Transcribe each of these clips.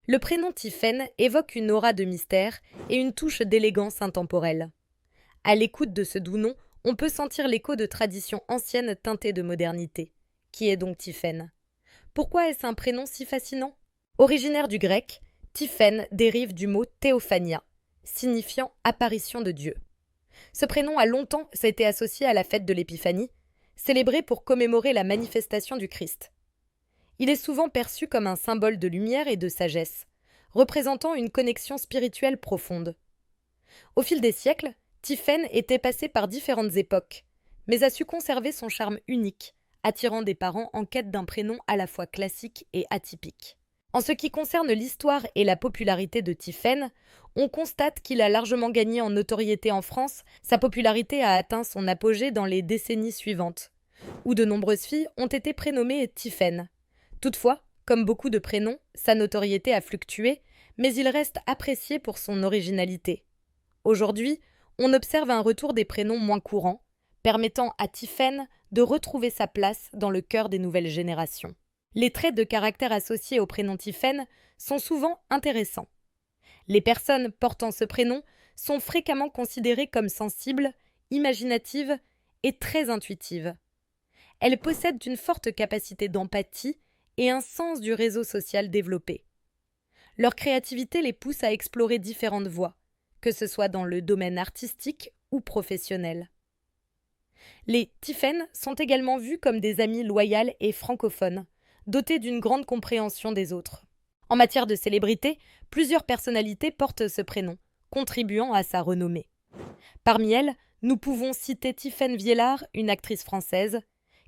Le prénom Tiphaine évoque une aura de mystère et une touche d'élégance intemporelle. À l'écoute de ce doux nom, on peut sentir l'écho de traditions anciennes teintées de modernité. Qui est donc Tiphaine? Pourquoi est-ce un prénom si fascinant? Originaire du grec, Tiphaine dérive du mot théophania, signifiant apparition de Dieu. Ce prénom a longtemps été associé à la fête de l'Épiphanie, célébrée pour commémorer la manifestation du Christ. Il est souvent perçu comme un symbole de lumière et de sagesse, représentant une connexion spirituelle profonde. Au fil des siècles, Tiphaine était passé par différentes époques, mais a su conserver son charme unique, attirant des parents en quête d'un prénom à la fois classique et atypique. En ce qui concerne l'histoire et la popularité de Tiphaine, on constate qu'il a largement gagné en notoriété en France, sa popularité a atteint son apogée dans les décennies suivantes, où de nombreuses filles ont été prénommées Tiphaine. Toutefois, comme beaucoup de prénoms, sa notoriété a fluctué, mais il reste apprécié pour son originalité. Aujourd'hui, on observe un retour des prénoms moins courants, permettant à Tiphaine de retrouver sa place dans le cœur des nouvelles générations. Les traits de caractère associés au prénom Tiphaine sont souvent intéressants. Les personnes portant ce prénom sont fréquemment considérées comme sensibles, imaginatives et très intuitives. Elles possèdent une forte capacité d'empathie et un sens du réseau social développé. Leur créativité les pousse à explorer différentes voies, que ce soit dans le domaine artistique ou professionnel. Les Tiphaines sont également vus comme des amis loyaux et francophones, dotés d'une grande compréhension des autres. En matière de célébrité, plusieurs personnalités portent ce prénom, contribuant à sa renommée. Parmi elles, nous pouvons citer Tiffaine Viellard, une actrice française,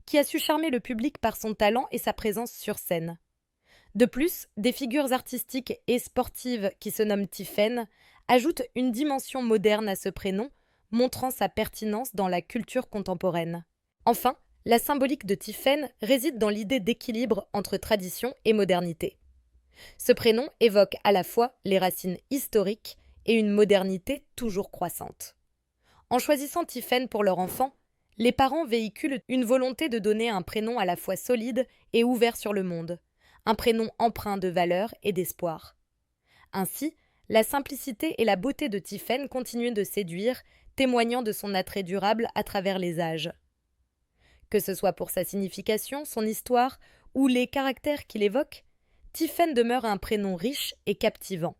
qui a su charmer le public par son talent et sa présence sur scène. De plus, des figures artistiques et sportives qui se nomment Tiphaine ajoutent une dimension moderne à ce prénom, montrant sa pertinence dans la culture contemporaine. Enfin, la symbolique de Tiphaine réside dans l'idée d'équilibre entre tradition et modernité. Ce prénom évoque à la fois les racines historiques et une modernité toujours croissante. En choisissant Tiphaine pour leur enfant, les parents véhiculent une volonté de donner un prénom à la fois solide et ouvert sur le monde, un prénom empreint de valeur et d'espoir. Ainsi, la simplicité et la beauté de Tiphaine continuent de séduire, témoignant de son attrait durable à travers les âges. Que ce soit pour sa signification, son histoire ou les caractères qu'il évoque, Tiphaine demeure un prénom riche et captivant.